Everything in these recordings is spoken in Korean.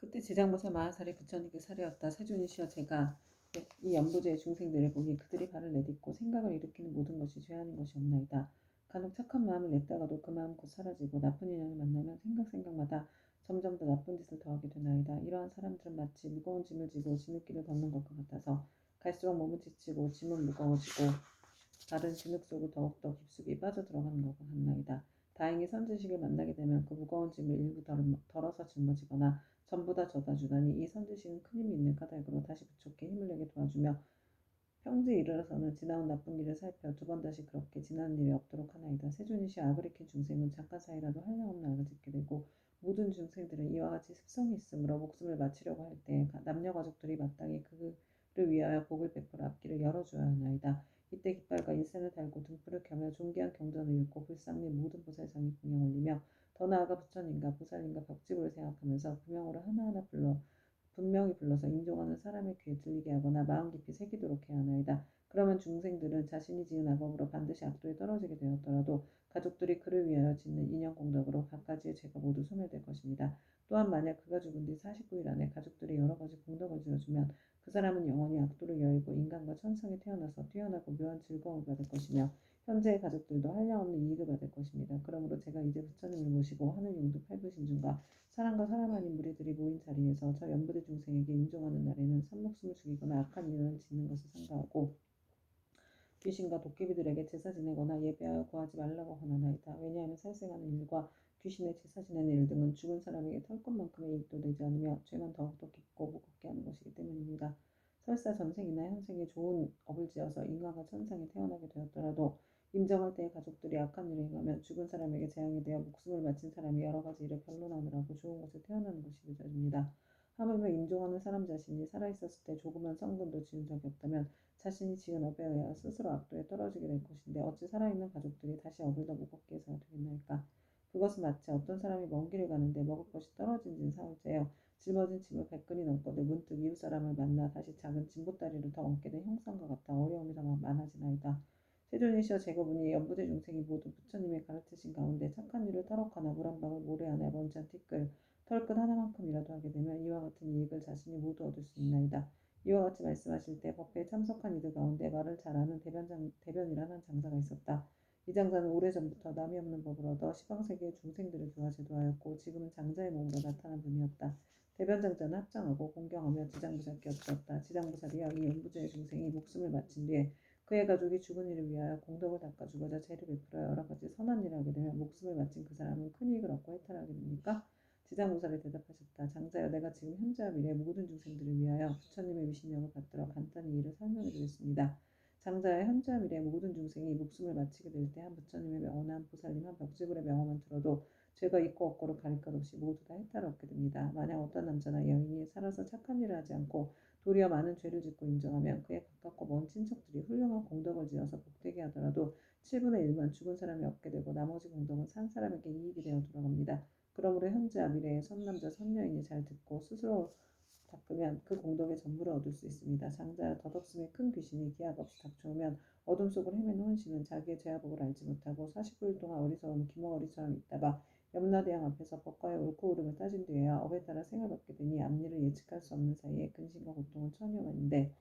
그때 지장보살 마하살이 부처님께 사려었다. 세존이시여, 제가 이 연부제의 중생들을 보니 그들이 발을 내딛고 생각을 일으키는 모든 것이 죄 아닌 것이 없나이다. 간혹 착한 마음을 냈다가도 그 마음 곧 사라지고 나쁜 인연을 만나면 생각마다 점점 더 나쁜 짓을 더하게 되나이다. 이러한 사람들은 마치 무거운 짐을 지고 지느길을 걷는 것과 같아서 갈수록 몸은 지치고 짐은 무거워지고 발은 진흙 속으로 더욱더 깊숙이 빠져들어가는 것과 같나이다. 다행히 선지식을 만나게 되면 그 무거운 짐을 일부 덜어서 짊어지거나 전부 다 져다 주다니 이 선지식은 큰 힘이 있는 까닭으로 다시 부처께 힘을 내게 도와주며 평지에 이르러서는 지나온 나쁜 길을 살펴 두 번 다시 그렇게 지나는 일이 없도록 하나이다. 세존이시 악을 익힌 중생은 잠깐 사이라도 한량없는 악을 짓게 되고 모든 중생들은 이와 같이 습성이 있으므로 목숨을 바치려고 할 때 남녀 가족들이 마땅히 그를 위하여 복을 베풀어 앞길을 열어주어야 하나이다. 이때 깃발과 인센을 달고 등불을 켜며 존귀한 경전을 읽고 불상 및 모든 보살상에 공양 올리며 더 나아가 부처님과 보살님과 벽지부를 생각하면서 구명으로 하나하나 분명히 불러서 인종하는 사람의 귀에 들리게 하거나 마음 깊이 새기도록 해야 하나이다. 그러면 중생들은 자신이 지은 악업으로 반드시 악도에 떨어지게 되었더라도 가족들이 그를 위하여 짓는 인연 공덕으로 갖가지의 죄가 모두 소멸될 것입니다. 또한 만약 그가 죽은 뒤 49일 안에 가족들이 여러 가지 공덕을 지어주면 그 사람은 영원히 악도를 여의고 인간과 천상에 태어나서 뛰어나고 묘한 즐거움을 받을 것이며 현재의 가족들도 한량없는 이익을 받을 것입니다. 그러므로 제가 이제 부처님을 모시고 하늘 용도 팔부신중과 사랑과 사람 아닌 무리들이 모인 자리에서 저 연부대 중생에게 임종하는 날에는 산목숨을 죽이거나 악한 일을 짓는 것을 삼가하고 귀신과 도깨비들에게 제사 지내거나 예배하여 구하지 말라고 권하나이다. 왜냐하면 살생하는 일과 귀신의 제사 지내는 일 등은 죽은 사람에게 털끝만큼의 이익도 되지 않으며 죄만 더욱더 깊고 무겁게 하는 것이기 때문입니다. 설사 전생이나 현생에 좋은 업을 지어서 인간과 천상에 태어나게 되었더라도 임정할 때의 가족들이 악한 일을 행하면 죽은 사람에게 재앙이 되어 목숨을 바친 사람이 여러 가지 일을 변론하느라고 좋은 곳에 태어나는 것이 늦어집니다. 하물며 임종하는 사람 자신이 살아있었을 때 조그만 성근도 지은 적이 없다면 자신이 지은 업에 의하여 스스로 악도에 떨어지게 될 것인데 어찌 살아있는 가족들이 다시 업을 더 무겁게 해서야 되겠나이까. 그것은 마치 어떤 사람이 먼 길을 가는데 먹을 것이 떨어진 진 사흘째여 짊어진 짐을 100근이 넘거든 문득 이웃 사람을 만나 다시 작은 짐보따리를 더 얹게 된 형상과 같아 어려움이 더 많아지나이다. 세존이시여, 제거분이 연부대 중생이 모두 부처님의 가르치신 가운데 착한 일을 터럭하나 물 한 방울 모래 하나 먼지 한 티끌 털끝 하나만큼이라도 하게 되면 이와 같은 이익을 자신이 모두 얻을 수 있나이다. 이와 같이 말씀하실 때 법회에 참석한 이들 가운데 말을 잘하는 대변이란 한 장사가 있었다. 이 장사는 오래전부터 남이 없는 법을 얻어 시방세계의 중생들을 도와 제도하였고 지금은 장자의 몸으로 나타난 분이었다. 대변장자는 합장하고 공경하며 지장보살께 엎드렸다. 지장보살이여, 이 연부제의 중생이 목숨을 바친 뒤에 그의 가족이 죽은 이를 위하여 공덕을 닦아주고자 죄를 베풀어 여러 가지 선한 일을 하게 되면 목숨을 바친 그 사람은 큰 이익을 얻고 해탈하게 됩니까? 지장보살이 대답하셨다. 장자여, 내가 지금 현재와 미래 모든 중생들을 위하여 부처님의 위신력을 받들어 간단히 이를 설명해 드렸습니다. 장자여, 현재와 미래 모든 중생이 목숨을 마치게 될 때 한 부처님의 명호나 한 보살님, 한 벽지불의 명호만 들어도 죄가 있고 없고를 가릴 것 없이 모두 다 해탈을 얻게 됩니다. 만약 어떤 남자나 여인이 살아서 착한 일을 하지 않고 도리어 많은 죄를 짓고 인정하면 그의 가깝고 먼 친척들이 훌륭한 공덕을 지어서 복되게 하더라도 7분의 1만 죽은 사람이 얻게 되고 나머지 공덕은 산 사람에게 이익이 되어 돌아갑니다. 그러므로 현재와 미래의 선남자 선여인이 잘 듣고 스스로 닦으면 그 공덕의 전부를 얻을 수 있습니다. 장자여, 덧없음의 큰 귀신이 기약 없이 닥쳐오면 어둠 속을 헤매는 혼신은 자기의 죄악을 알지 못하고 49일 동안 어리석은 기머거리처럼 있다가 염라대왕 앞에서 법과의 옳고 그름을 따진 뒤에야 업에 따라 생을 받게 되니 앞일을 예측할 수 없는 사이에 근심과 고통은 천여만인데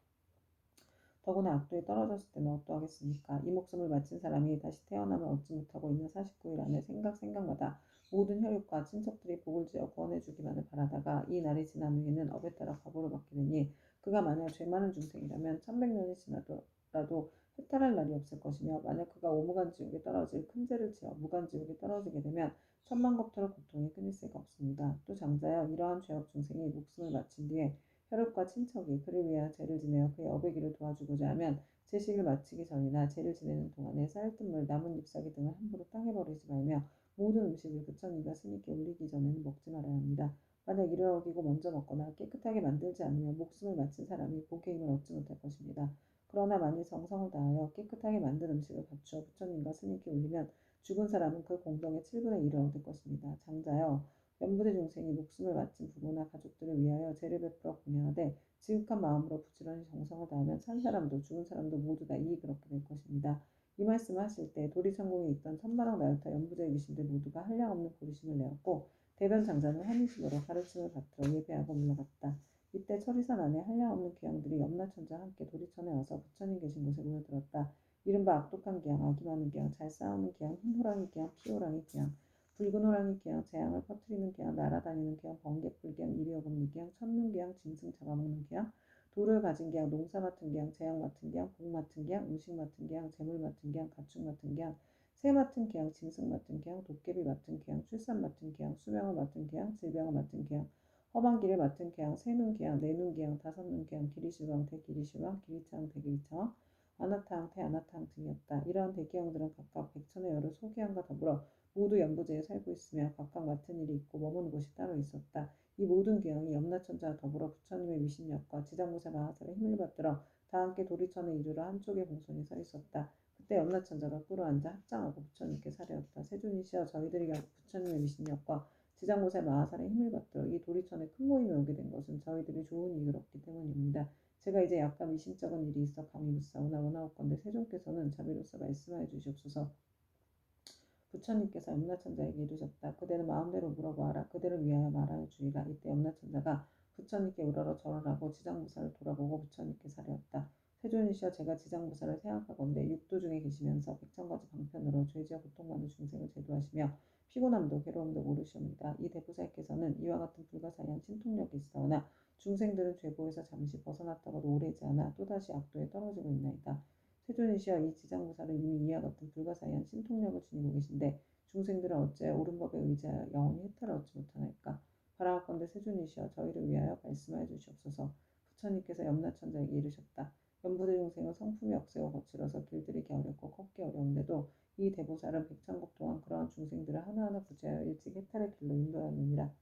더구나 악도에 떨어졌을 때는 어떠하겠습니까? 이 목숨을 바친 사람이 다시 태어남을 얻지 못하고 있는 49일 안에 생각마다 모든 혈육과 친척들이 복을 지어 구원해주기만을 바라다가 이 날이 지난 후에는 업에 따라 과보를 받게 되니 그가 만약 죄 많은 중생이라면 1100년이 지나더라도 해탈할 날이 없을 것이며 만약 그가 오무간지옥에 떨어질 큰 죄를 지어 무간지옥에 떨어지게 되면 천만겁토록 고통이 끊일 새가 없습니다. 또 장자여, 이러한 죄업 중생이 목숨을 바친 뒤에 혈육과 친척이 그를 위하여 죄를 지내어 그의 업의 길을 도와주고자 하면 제식을 마치기 전이나 죄를 지내는 동안에 쌀뜨물, 나뭇 잎사귀 등을 함부로 땅에 버리지 말며 모든 음식을 부처님과 스님께 올리기 전에는 먹지 말아야 합니다. 만약 이를 어기고 먼저 먹거나 깨끗하게 만들지 않으면 목숨을 바친 사람이 복의 힘을 얻지 못할 것입니다. 그러나 만일 정성을 다하여 깨끗하게 만든 음식을 갖추어 부처님과 스님께 올리면 죽은 사람은 그 공덕의 7분의 1을 얻을 것입니다. 장자여, 연부대 중생이 목숨을 바친 부모나 가족들을 위하여 죄를 베풀어 공양하되 지극한 마음으로 부지런히 정성을 다하면 산 사람도 죽은 사람도 모두 다 이익을 얻게 될 것입니다. 이 말씀을 하실 때 도리천궁에 있던 천만왕 나요타 연부제의 귀신들 모두가 한량없는 보리심을 내었고 대변 장자는 환희심으로 가르침을 받들어 예배하고 물러갔다. 이때 철이산 안에 한량없는 귀양들이 염라천자와 함께 도리천에 와서 부처님 계신 곳에 모여들었다. 이른바 악독한 귀양, 악이 많은 귀양, 잘 싸우는 귀양, 흰 호랑이 귀양, 피호랑이 귀양, 붉은 호랑이 귀양, 재앙을 퍼뜨리는 귀양, 날아다니는 귀양, 번개불 귀양, 이리어금니 귀양, 천눈 귀양, 짐승 잡아먹는 귀양, 돌을 가진 귀양, 농사 맡은 귀양, 재앙 맡은 귀양, 복 맡은 귀양, 음식 맡은 귀양, 재물 맡은 귀양, 가축 맡은 귀양, 새 맡은 귀양, 짐승 맡은 귀양, 도깨비 맡은 귀양, 출산 맡은 귀양, 수명을 맡은 귀양, 질병을 맡은 귀양, 험한 길을 맡은 귀양, 세눈 귀양, 네눈 귀양, 다섯눈 귀양, 기리실왕, 대기리실왕, 기리차왕, 대기리차왕, 아나타왕, 대아나타왕 등이었다. 이러한 대기왕들은 각각 백천의 여러 소귀양과 더불어 모두 연부제에 살고 있으며 각각 맡은 일이 있고 머무는 곳이 따로 있었다. 이 모든 귀양이 염라천자와 더불어 부처님의 위신력과 지장무사 마하살의 힘을 받들어 다 함께 도리천에 이르러 한쪽에 공손히 서 있었다. 그때 염라천자가 꿇어앉아 합장하고 부처님께 사려었다. 세존이시여 저희들이 결국 부처님의 위신력과 지장무사 마하살의 힘을 받들어 이 도리천에 큰 모임에 오게 된 것은 저희들이 좋은 이익을 얻기 때문입니다. 제가 이제 약간 미심쩍은 일이 있어 감히 묻사오나 원하옵건대 세존께서는 자비로서 말씀하여 주시옵소서. 부처님께서 염라천자에게 이르셨다. 그대는 마음대로 물어보아라. 그대를 위하여 말하여 주리라. 이때 염라천자가 부처님께 우러러 절을 하고 지장무사를 돌아보고 부처님께 사려었다. 세존이시여 제가 지장무사를 생각하건대 육도 중에 계시면서 백천가지 방편으로 죄지어 고통받는 중생을 제도하시며 피곤함도 괴로움도 모르시옵니다. 이 대보살께서는 이와 같은 불가사의한 신통력이 있사오나 중생들은 죄보에서 잠시 벗어났다가도 오래지 않아 또다시 악도에 떨어지고 있나이다. 세존이시여 이 지장무사는 이미 이와 같은 불가사의한 신통력을 지니고 계신데 중생들은 어찌하여 옳은 법에 의지하여 영원히 혜택을 얻지 못하나이까. 바라옵건대 세존이시여 저희를 위하여 말씀하여 주시옵소서. 부처님께서 염라천자에게 이르셨다. 연부대 중생은 성품이 억세고 거칠어서 길들이기 어렵고 걷기 어려운데도 이 대보살은 백천국 동안 그러한 중생들을 하나하나 구제하여 일찍 해탈의 길로 인도하느니라.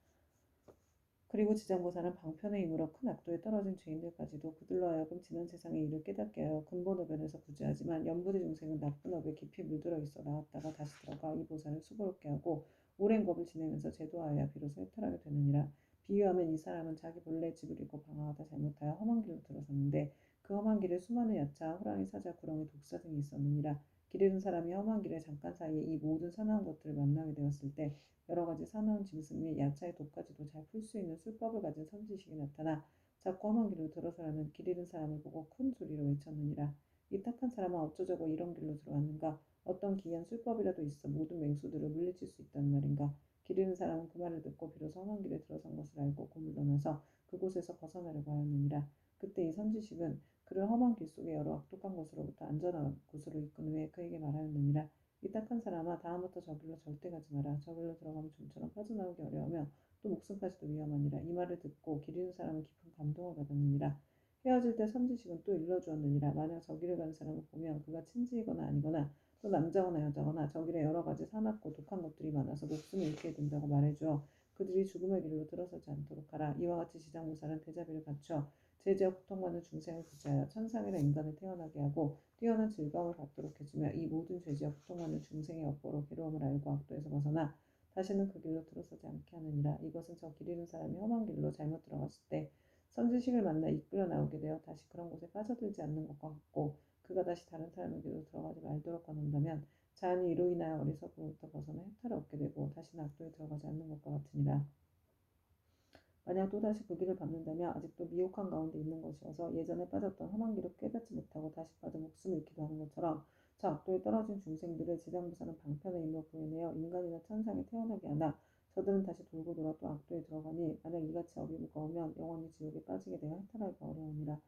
그리고 지장보살은 방편의 힘으로 큰 악도에 떨어진 죄인들까지도 그들로 하여금 지난 세상의 일을 깨닫게 하여 근본어변에서 구제하지만 연부대 중생은 나쁜 업에 깊이 물들어 있어 나왔다가 다시 들어가 이 보살을 수고롭게 하고 오랜 겁을 지내면서 제도하여야 비로소 해탈하게 되느니라. 비유하면 이 사람은 자기 본래 집을 잃고 방황하다 잘못하여 험한 길로 들어섰는데 그 험한 길에 수많은 야차, 호랑이, 사자, 구렁이, 독사 등이 있었느니라. 길 잃은 사람이 험한 길에 잠깐 사이에 이 모든 사나운 것들을 만나게 되었을 때 여러 가지 사나운 짐승 및 야차의 독까지도 잘 풀 수 있는 술법을 가진 선지식이 나타나 자꾸 험한 길로 들어서라는 길 잃은 사람을 보고 큰 소리로 외쳤느니라. 이 착한 사람은 어쩌자고 이런 길로 들어왔는가? 어떤 기이한 술법이라도 있어 모든 맹수들을 물리칠 수 있다는 말인가? 길 잃은 사람은 그 말을 듣고 비로소 험한 길에 들어선 것을 알고 고물 떠나서 그곳에서 벗어나려고 하였느니라. 그때 이 선지식은 그를 험한 길 속에 여러 악독한 것으로부터 안전한 곳으로 이끈 후에 그에게 말하였느니라. 이 딱한 사람아 다음부터 저길로 절대 가지 마라. 저길로 들어가면 좀처럼 빠져나오기 어려우며 또 목숨까지도 위험하니라. 이 말을 듣고 길 잃은 사람은 깊은 감동을 받았느니라. 헤어질 때 선지식은 또 일러주었느니라. 만약 저길을 가는 사람을 보면 그가 친지이거나 아니거나 또 남자거나 여자거나 저길에 여러 가지 사납고 독한 것들이 많아서 목숨을 잃게 된다고 말해주어 그들이 죽음의 길로 들어서지 않도록 하라. 이와 같이 지장무사는 대자비를 갖춰 제지어 고통받는 중생을 구제하여 천상이나 인간을 태어나게 하고 뛰어난 즐거움을 받도록 해주며 이 모든 죄지어 고통받는 중생의 업보로 괴로움을 알고 악도에서 벗어나 다시는 그 길로 들어서지 않게 하느니라. 이것은 저 길 잃은 사람이 험한 길로 잘못 들어갔을 때 선지식을 만나 이끌려 나오게 되어 다시 그런 곳에 빠져들지 않는 것과 같고 그가 다시 다른 사람의 길로 들어가지 말도록 하는다면 자연히 이로 인하여 어리석음으로부터 벗어나 해탈을 얻게 되고 다시는 악도에 들어가지 않는 것과 같으니라. 만약 또다시 그 길을 밟는다면 아직도 미혹한 가운데 있는 것이어서 예전에 빠졌던 험한 길을 깨닫지 못하고 다시 빠져 목숨을 잃기도 하는 것처럼 저 악도에 떨어진 중생들을 지장무사는 방편의 힘으로 구해내어 인간이나 천상에 태어나게 하나 저들은 다시 돌고 돌아 또 악도에 들어가니 만약 이같이 업이 무거우면 영원히 지옥에 빠지게 되어 해탈하기가 어려우니라.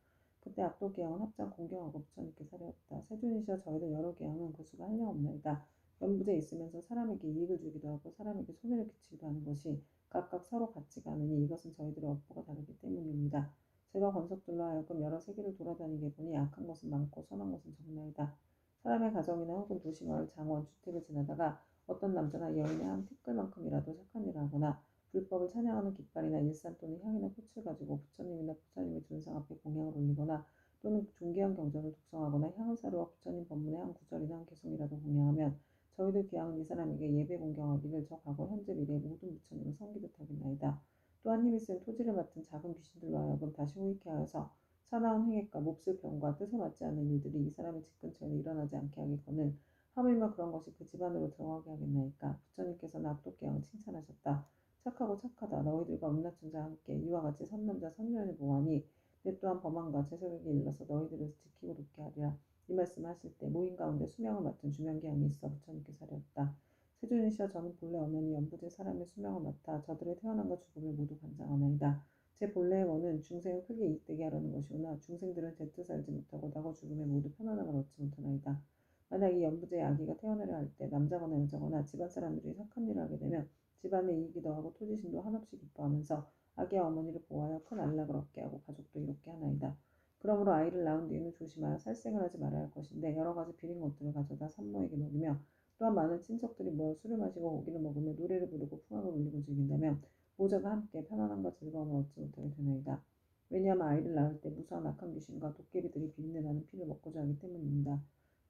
그때 악도 계양은 합장 공경하고 부처님께 사려었다. 세존이시여 저희들 여러 계양은 그 수가 한량없나이다. 연부제에 있으면서 사람에게 이익을 주기도 하고 사람에게 손해를 끼치기도 하는 것이 각각 서로 같지가 않으니 이것은 저희들의 업보가 다르기 때문입니다. 제가 권석들로 하여금 여러 세계를 돌아다니게 보니 악한 것은 많고 선한 것은 적나이다. 사람의 가정이나 혹은 도시, 마을, 장원, 주택을 지나다가 어떤 남자나 여인의 한 티끌만큼이라도 착한 일을 하거나 불법을 찬양하는 깃발이나 일산 또는 향이나 꽃을 가지고 부처님이나 부처님의 존상 앞에 공양을 올리거나 또는 존귀한 경전을 독성하거나 향을 사루어 부처님 법문의 한 구절이나 한 개송이라도 공양하면 저희들 귀양은 이 사람에게 예배 공경하기를 저 과거 현재 미래 모든 부처님을 섬기듯 하겠나이다. 또한 힘이 센 토지를 맡은 작은 귀신들로 하여금 다시 호익해 하여서 사나운 행액과 몹쓸 병과 뜻에 맞지 않는 일들이 이 사람의 집 근처에는 일어나지 않게 하겠거늘 하물며 그런 것이 그 집안으로 들어가게 하겠나이까. 부처님께서는 악독 귀양을 칭찬하셨다. 착하고 착하다. 너희들과 음란천 자와 함께 이와 같이 선남자 선녀를 보아니 내 또한 범한과 제사각에 일러서 너희들을 지키고 돕게 하리라. 이 말씀을 하실 때 모임 가운데 수명을 맡은 주명기양이 있어 부처님께서 하렸다. 세존이시여 저는 본래 엄연히 연부제 사람의 수명을 맡아 저들의 태어남과 죽음을 모두 관장하나이다. 제 본래의 원은 중생을 크게 이익되게 하려는 것이오나 중생들은 제 뜻을 알지 못하고 나고 죽음에 모두 편안함을 얻지 못하나이다. 만약 이 연부제의 아기가 태어나려 할 때 남자거나 여자거나 집안 사람들이 착한 일을 하게 되면 집안의 이익이 더하고 토지신도 한없이 기뻐하면서 아기의 어머니를 보호하여 큰 안락을 얻게 하고 가족도 이롭게 하나이다. 그러므로 아이를 낳은 뒤에는 조심하여 살생을 하지 말아야 할 것인데 여러 가지 비린 것들을 가져다 산모에게 먹이며 또한 많은 친척들이 모여 술을 마시고 고기를 먹으며 노래를 부르고 풍악을 울리고 즐긴다면 모자가 함께 편안함과 즐거움을 얻지 못하게 되나이다. 왜냐하면 아이를 낳을 때 무수한 악한 귀신과 도깨비들이 비린내나는 피를 먹고자 하기 때문입니다.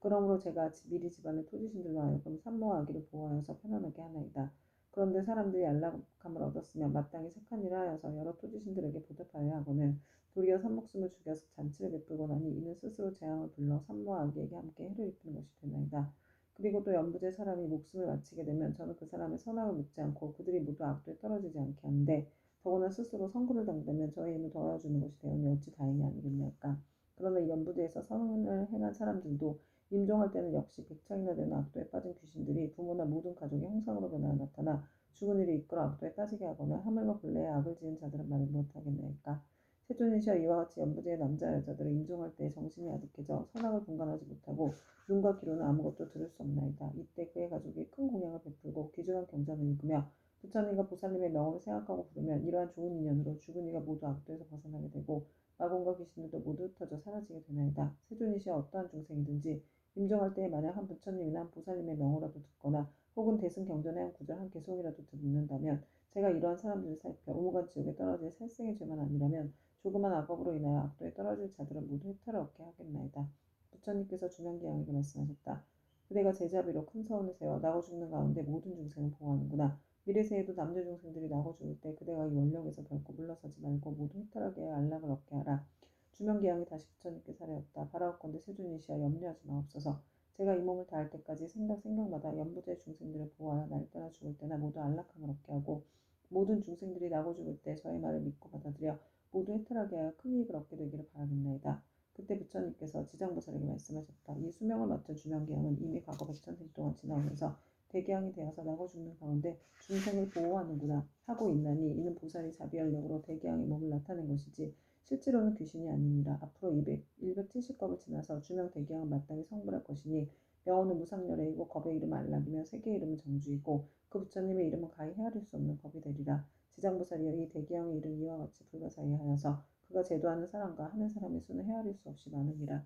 그러므로 제가 미리 집안의 토지신들로 하여금 산모와 아기를 보호하여서 편안하게 하나이다. 그런데 사람들이 안락함을 얻었으면 마땅히 착한 일을 하여서 여러 토지신들에게 보답하여야 하거늘 도리어 산목숨을 죽여서 잔치를 베풀고 나니 이는 스스로 재앙을 불러 산모와 아기에게 함께 해를 입히는 것이 되나이다. 그리고 또 연부제 사람이 목숨을 마치게 되면 저는 그 사람의 선악을 묻지 않고 그들이 모두 악도에 떨어지지 않게 하는데 더구나 스스로 선고를 당하면 저의 힘을 더하여주는 것이 되오니 어찌 다행이 아니겠나이까. 그러나 이 연부제에서 선을 행한 사람들도 임종할 때는 역시 백창이나 되는 악도에 빠진 귀신들이 부모나 모든 가족의 형상으로 변하여 나타나 죽은 이를 이끌어 악도에 빠지게 하거나 하물며 본래의 악을 지은 자들은 말을 못하겠나이까. 세존이시여 이와 같이 연부제의 남자 여자들은 임종할 때 정신이 아득해져 선악을 분간하지 못하고 눈과 귀로는 아무것도 들을 수 없나이다. 이때 그의 가족이 큰 공양을 베풀고 귀중한 경전을 읽으며 부처님과 보살님의 명호를 생각하고 부르면 이러한 좋은 인연으로 죽은 이가 모두 악도에서 벗어나게 되고 마공과 귀신들도 모두 흩어져 사라지게 되나이다. 세존이시여 어떠한 중생이든지 임종할 때에 만약 한 부처님이나 한 보살님의 명호라도 듣거나 혹은 대승 경전의 한 구절 한 개송이라도 듣는다면 제가 이러한 사람들을 살펴 오무간 지옥에 떨어질 살생의 죄만 아니라면 조그만 악업으로 인하여 악도에 떨어질 자들은 모두 혜택을 얻게 하겠나이다. 부처님께서 주명기양에게 말씀하셨다. 그대가 제자비로 큰 서원을 세워 나고 죽는 가운데 모든 중생을 보호하는구나. 미래세에도 남녀 중생들이 나고 죽을 때 그대가 이 원력에서 결코 물러서지 말고 모두 혜택하게 하여 안락을 얻게 하라. 주명기양이 다시 부처님께 사례었다. 바라옵건대 세존이시여 염려하지 마옵소서. 제가 이 몸을 다할 때까지 생각마다 연부제 중생들을 보호하여 날 떠나 죽을 때나 모두 안락함을 얻게 하고 모든 중생들이 나고 죽을 때 저의 말을 믿고 받아들여 모두 혜택하게 하여 큰 이익을 얻게 되기를 바라겠나이다. 그때 부처님께서 지장보살에게 말씀하셨다. 이 수명을 맡은 주명기양은 이미 과거 백천생 동안 지나오면서 대기양이 되어서 나고 죽는 가운데 중생을 보호하는구나 하고 있나니 이는 보살이 자비연력으로 대기양의 몸을 나타낸 것이지 실제로는 귀신이 아니니라. 앞으로 170겁을 지나서 주명 대기양은 마땅히 성불할 것이니 명호는 무상열애이고 겁의 이름 안락이며 세계의 이름은 정주이고 그 부처님의 이름은 가히 헤아릴 수 없는 겁이 되리라. 지장보살이여 이 대기양의 이름 이와 같이 불가사의하여서 그가 제도하는 사람과 하는 사람의 수는 헤아릴 수 없이 많으니라.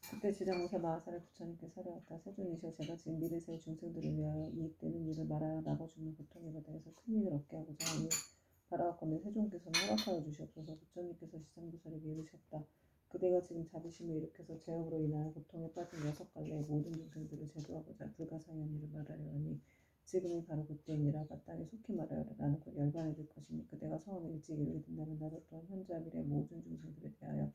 그때 지장보살 마하사를 부처님께 사려왔다. 세존이시여 제가 지금 미래세의 중생들을 위하여 이익되는 일을 말하여 나고 죽는 고통에 대해서 큰 이익을 얻게 하고자 하니 바라옵건대 세존께서는 허락하여 주시옵소서. 부처님께서 지장보살에게 이르셨다. 그대가 지금 자비심을 일으켜서 죄업으로 인하여 고통에 빠진 6갈래의 모든 중생들을 제도하고자 불가사의한 일을 말하려 하니 지금이 바로 그때이니라. 마땅히 속히 말하여라. 나는 곧 열반에 들 것이니 그대가 성을 일찍 이루게 된다면 나도 또한 현재와 미래 모든 중생들에 대하여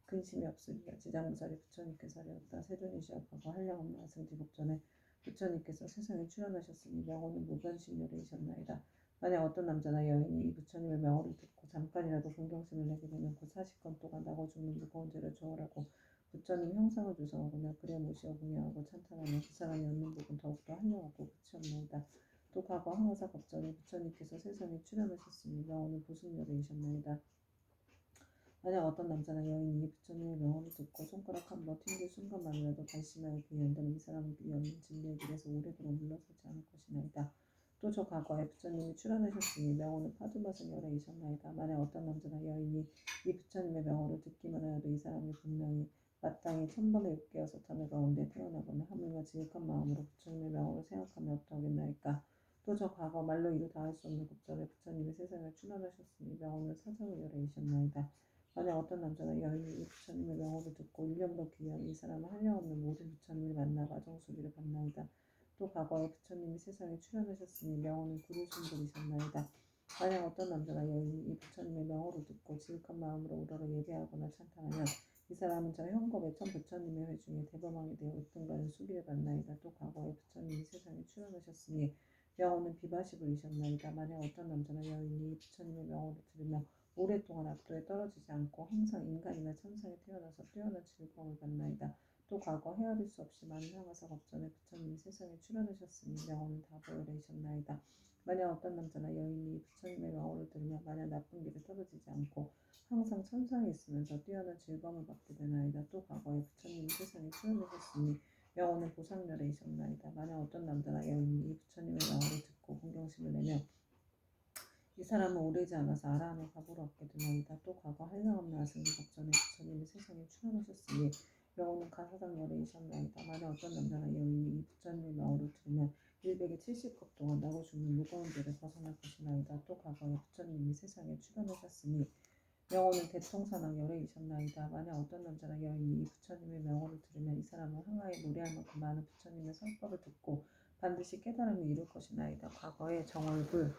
근심이 없으리라. 지장보살이 부처님께서 하려었다. 세존이시여 과거 한량없는 아승지국 전에 부처님께서 세상에 출현하셨으니 명호는 무변신요래이셨나이다. 만약 어떤 남자나 여인이 이 부처님의 명호를 듣고 잠깐이라도 공경심을 내게 되면 곧 40건 동안 나고 죽는 무거운 죄를 조월하고 부처님 형상을 조성하거나 그래 모시어 공양하고 찬탄하며 그 사람이 얻는 복은 더욱더 한량없고 끝이 없나이다. 또 과거 항아사 겁전에 부처님께서 세상에 출현하셨으니 명호는 부승요래이셨나이다. 만약 어떤 남자나 여인이 부처님의 명호를 듣고 손가락 한 번 튕길 순간만이라도 발심하여 비한다면 이 사람은 이 없는 진리의 길에서 오래도록 물러서지 않을 것이나이다. 또 저 과거에 부처님이 출현하셨으니 명호는 파두마승 열애이셨나이다. 만약 어떤 남자나 여인이 이 부처님의 명호를 듣기만 하여도 이 사람이 분명히 마땅히 1000번의 육계여서 하늘 가운데 태어나거나 하물며 지극한 마음으로 부처님의 명호를 생각하며 어떠하겠나이까. 또 저 과거 말로 이루 다할 수 없는 급전에 부처님이 세상에 출현하셨으니 명호는 사정의 열애이셨나이다. 만약 어떤 남자나 여인이 이 부처님의 명호를 듣고 1년도 귀하여 이 사람은 한량없는 모든 부처님을 만나가 정수리를 받나이다. 또 과거에 부처님이 세상에 출현하셨으니 명호는 구루신들이셨나이다. 만약 어떤 남자나 여인이 이 부처님의 명호를 듣고 지극한 마음으로 우러러 예배하거나 찬탄하면 이 사람은 저 현겁의 천 부처님의 회중에 대범하게 되어 으뜸가는 수비를 받나이다. 또 과거에 부처님이 세상에 출현하셨으니 명호는 비바시불이셨나이다. 만약 어떤 남자나 여인이 부처님의 명호를 들으며 오랫동안 압도에 떨어지지 않고 항상 인간이나 천상에 태어나서 뛰어난 즐거움을 받나이다. 또 과거 헤아릴 수 없이 많은 항아사 겁전에 부처님이 세상에 출현하셨으니 명호는 다보혈이셨나이다. 만약 어떤 남자나 여인이 부처님의 명호를 들으며 만약 나쁜 길에 떨어지지 않고 항상 천상에 있으면서 뛰어난 즐거움을 받게 되나이다. 또 과거에 부처님이 세상에 출현하셨으니 명호는 보상렬이셨나이다. 만약 어떤 남자나 여인이 이 부처님의 명호를 듣고 공경심을 내며 이 사람은 오래지 않아서 아라함의 과보를 얻게 되나이다. 또 과거 한량없는 아승기 법전에 부처님이 세상에 출현하셨으니 명호는 가사당렬이셨나이다. 만약 어떤 남자나 여인이 이 부처님의 명호를 들으면 170급 동안 나고 죽는 무거운 죄를 벗어날 것이나이다. 또 과거에 부처님이 세상에 출현하셨으니 명호는 대통사랑 열애이셨나이다. 만약 어떤 남자나 여인이 이 부처님의 명호를 들으면 이 사람은 항아에 노래할 만큼 많은 부처님의 성법을 듣고 반드시 깨달음을 이룰 것이나이다. 과거에 정월불,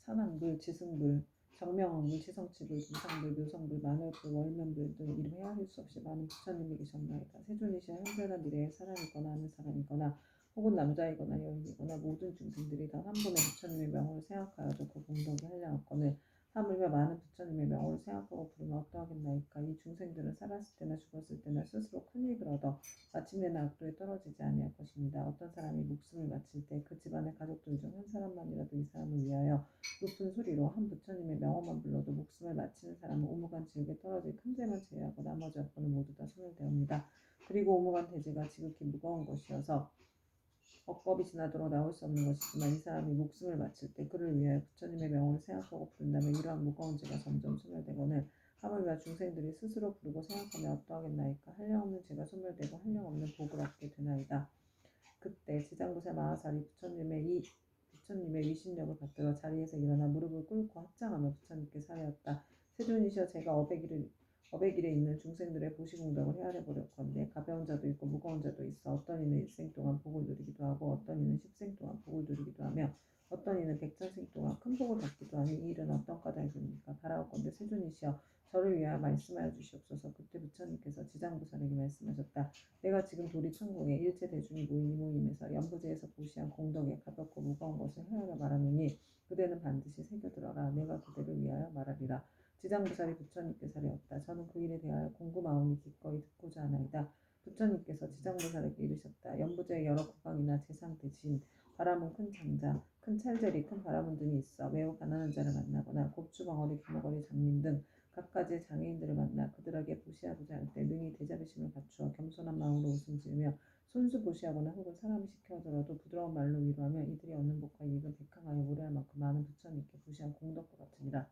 산왕불, 지승불, 정명왕불, 지성치불, 무상불, 묘성불, 만월불, 월면불 등 이름 헤아릴 수 없이 많은 부처님이 계셨나이다. 세존이시여 현재나 미래의 사람이거나 하는 사람이거나 혹은 남자이거나 여인이거나 모든 중생들이 단 한 분의 부처님의 명호를 생각하여도 그 공덕이 한량없거늘 하물며 많은 부처님의 명호를 생각하고 부르면 어떠하겠나이까. 이 중생들은 살았을 때나 죽었을 때나 스스로 큰 이익을 얻어 마침내는 악도에 떨어지지 아니할 것입니다. 어떤 사람이 목숨을 마칠 때 그 집안의 가족들 중 한 사람만이라도 이 사람을 위하여 높은 소리로 한 부처님의 명호만 불러도 목숨을 마치는 사람은 오무간 지옥에 떨어질 큰 죄만 제외하고 나머지 업보는 모두 다 소멸되옵니다. 그리고 오무간 대죄가 지극히 무거운 것이어서 억겁이 지나도록 나올 수 없는 것이지만 이 사람이 목숨을 마칠 때 그를 위하여 부처님의 명호를 생각하고 부른다면 이러한 무거운 죄가 점점 소멸되거늘 하물며 중생들이 스스로 부르고 생각하며 어떠하겠나이까. 한량없는 죄가 소멸되고 한량없는 복을 얻게 되나이다. 그때 지장보살 마하살이 부처님의 위신력을 받들어 자리에서 일어나 무릎을 꿇고 합장하며 부처님께 사례었다. 세존이시여 제가 어백일에 있는 중생들의 보시공덕을 헤아려 보려건대 가벼운 자도 있고 무거운 자도 있어 어떤 이는 일생 동안 복을 누리기도 하고 어떤 이는 10생 동안 복을 누리기도 하며 어떤 이는 100,000생 동안 큰 복을 받기도 하니 이 일은 어떤 까닭입니까? 바라옵건대 세존이시여 저를 위하여 말씀하여 주시옵소서. 그때 부처님께서 지장보살에게 말씀하셨다. 내가 지금 도리천국에 일체 대중이 모인 이 모임에서 연부제에서 보시한 공덕에 가볍고 무거운 것을 헤아려 말하노니 그대는 반드시 새겨들어라. 내가 그대를 위하여 말하리라. 지장보살이 부처님께 사례었다. 저는 그 일에 대하여 궁금하오니 기꺼이 듣고자 하나이다. 부처님께서 지장보살에게 이르셨다. 연부제의 여러 국왕이나 재상 대신 바라문 큰 장자, 큰 찰제리, 큰 바라문 등이 있어 매우 가난한 자를 만나거나 곱추벙어리, 귀머거리, 장님 등 각가지의 장애인들을 만나 그들에게 보시하고자 할 때 능히 대자비심을 갖추어 겸손한 마음으로 웃음 지으며 손수 보시하거나 혹은 사람이 시켜하더라도 부드러운 말로 위로하며 이들이 얻는 복과 이익을 백항하여 모래할 만큼 많은 부처님께 보시한 공덕과 같으니라.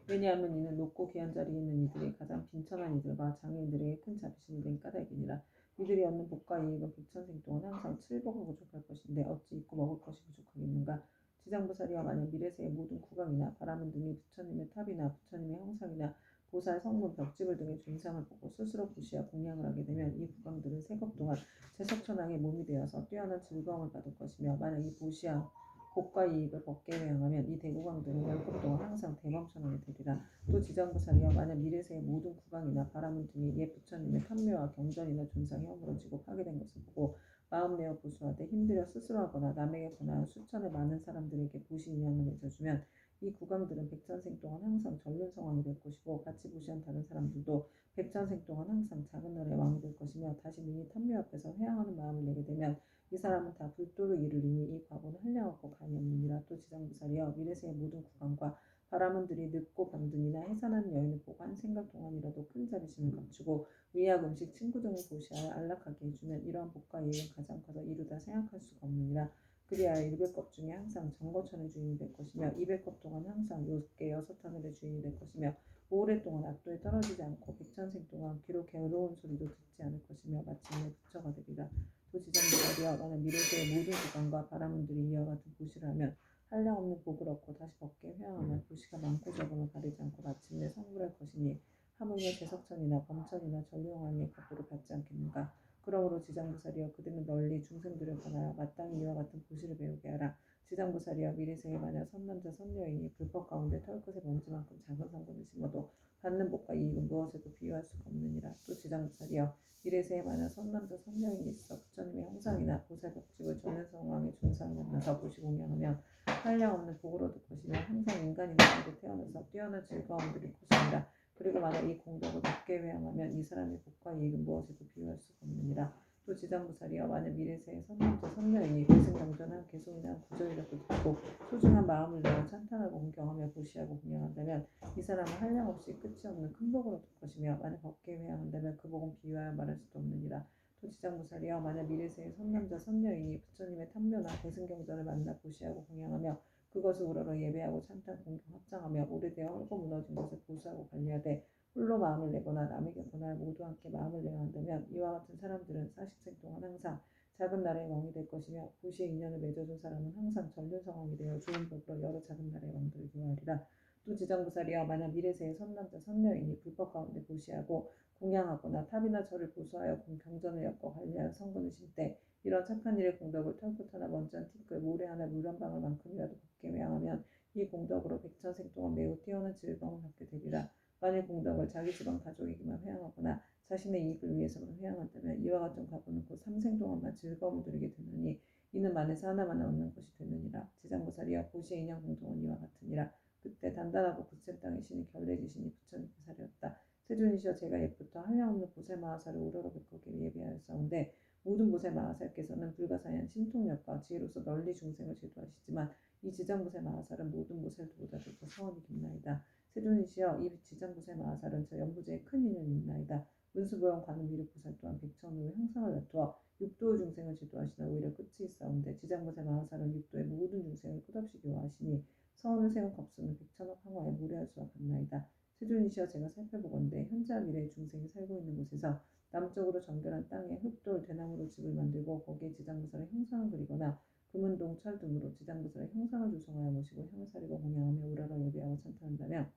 왜냐하면 이는 높고 귀한 자리에 있는 이들이 가장 빈천한 이들과 장애인들에게 큰 자비심이 된 까닭이니라. 이들이 얻는 복과 이익은 백천생 동안 항상 칠복을 부족할 것인데 어찌 입고 먹을 것이 부족하겠는가. 지장보살이와 만약 미래세의 모든 국왕이나 바라문 등이 부처님의 탑이나 부처님의 형상이나 보살, 성문, 벽지불 등의 존상을 보고 스스로 보시어 공양을 하게 되면 이 국왕들은 세겁 동안 제석천왕의 몸이 되어서 뛰어난 즐거움을 받을 것이며 만약 이 보시한 복과 이익을 벗게 회항하면 이 대국왕들은 열급 동안 항상 대범천왕이 되리라. 또 지장보살이여 만약 미래세의 모든 국왕이나 바라문 등이 옛 부처님의 탐묘와 경전이나 존상에 허물어지고 파괴된 것을 보고 마음 내어 보수하되 힘들여 스스로 하거나 남에게 권하여 수천의 많은 사람들에게 보시 인양을 내려주면 이 국왕들은 백천생 동안 항상 전륜성왕이 될 것이고 같이 보시한 다른 사람들도 백천생 동안 항상 작은 나라의 왕이 될 것이며 다시 능히 탐묘 앞에서 회항하는 마음을 내게 되면 이 사람은 다 불도를 이루리니 이 과보는 한량없고 감이 없느니라. 또 지장보살이여 미래세의 모든 국왕과 바라문들이 늙고 병든이나 해산한 여인을 보고 한 생각 동안이라도 큰 자비심을 갖추고 의약 음식 친구 등을 보시하여 안락하게 해주면 이러한 복과 이익은 가장 커서 이루다 생각할 수가 없느니라. 그리하여 100급 중에 항상 정거천의 주인이 될 것이며 200급 동안 항상 요괴 여섯 하늘의 주인이 될 것이며 오랫동안 악도에 떨어지지 않고 백천생 동안 귀로 괴로운 소리도 듣지 않을 것이며 마침내 부처가 되리라. 또 지장보살이여 만약 미래세의 모든 국왕과 바라문들이 이와 같은 보시를 하면 한량없는 복을 얻고 다시 벗게 회항하며 보시가 많고 적음을 가리지 않고 마침내 성불할 것이니 하물며 제석천이나 범천이나 전륜왕의 각도를 받지 않겠는가. 그러므로 지장보살이여 그대는 널리 중생들을 권하여 마땅히 이와 같은 보시를 배우게 하라. 지장부살이여 미래생에 만약 선남자 선녀이니 불법 가운데 털끝의 먼지만큼 작은 성분을 심어도 받는 복과 이익은 무엇에도 비유할 수가 없느니라. 또 지장부살이여 미래생에 만약 선남자 선녀인이 있어 부처님의 형상이나 보살 벽집을 전능성왕의 존상을 만나서 보시고 공양하면 한량없는 복을 얻을 것이며 항상 인간이 가운데 태어나서 뛰어난 즐거움을 누릴 것이니라. 그리고 만약 이 공덕을 굳게 회양하면 이 사람의 복과 이익은 무엇에도 비유할 수가 없느니라. 또 지장부살이여 만약 미래세에 선남자 선녀이니 계승경전한 개송이나 구절이라도 듣고 소중한 마음을 내어 찬탄하고 공경하며 보시하고 공양한다면 이 사람은 한량없이 끝이 없는 큰 복을 얻을 것이며 만약 법계 회양한다면 그 복은 비유하여 말할 수도 없느니라. 또 지장부살이여 만약 미래세에 선남자 선녀이니 부처님의 탐묘나 계승경전을 만나 보시하고 공양하며 그것을 우러러 예배하고 찬탄 공경 합장하며 오래되어 헐고 무너진 것을 보수하고 관리하되 홀로 마음을 내거나 남에게 권하여 모두 함께 마음을 내야 한다면 이와 같은 사람들은 40생 동안 항상 작은 나라의 왕이 될 것이며 보시의 인연을 맺어준 사람은 항상 전륜성왕이 되어 좋은 법으로 여러 작은 나라의 왕들을 기화하리라. 또 지장부살이여 만약 미래세의 선남자 선녀이니 불법 가운데 보시하고 공양하거나 탑이나 절을 보수하여 경전을 엮어 관리하여 성근을 심때 이런 착한 일의 공덕을 털끝 하나 먼지 한 티끌 모래 하나 물 한 방울만큼이라도 곱게 회양하면 이 공덕으로 백천생 동안 매우 뛰어난 즐거움을 갖게 되리라. 만일 공덕을 자기 집안 가족에게만 회양하거나 자신의 이익을 위해서만 회양한다면 이와 같은 과거는 곧 3생 동안만 즐거움을 누리게 되느니 이는 만에서 하나만 얻는 것이 되느니라. 지장보살이여 보시의 인연 공동은 이와 같으니라. 그때 단단하고 굳센 땅의 신이 결례지신이 부처님께 사려었다. 세존이시여 제가 옛부터 한량없는 보살마하사를 우러러 뵙고게 예비하였사온데 모든 보살마하사께서는 불가사의한 신통력과 지혜로서 널리 중생을 제도하시지만 이 지장보살마하사는 모든 보살들보다도 더 서원이 깊나이다. 세존이시여 이 지장보살마하사는 저 연부제의 큰 인을 잇나이다. 문수보영 관음미륵보살 또한 백천후의 형상을 나투어 육도의 중생을 제도하시나 오히려 끝이 있사온데 지장보살마하사는 육도의 모든 중생을 끝없이 교화하시니 서원을 세운 겁수는 백천억 항화에 무례할 수와 같나이다. 세존이시여 제가 살펴보건대 현재와 미래의 중생이 살고 있는 곳에서 남쪽으로 정결한 땅에 흙돌 대나무로 집을 만들고 거기에 지장보살의 형상을 그리거나 금은동 철등으로 지장보살의 형상을 조성하여 모시고 향을 사리고 공양하며 우러러 예배하고 찬탄한다면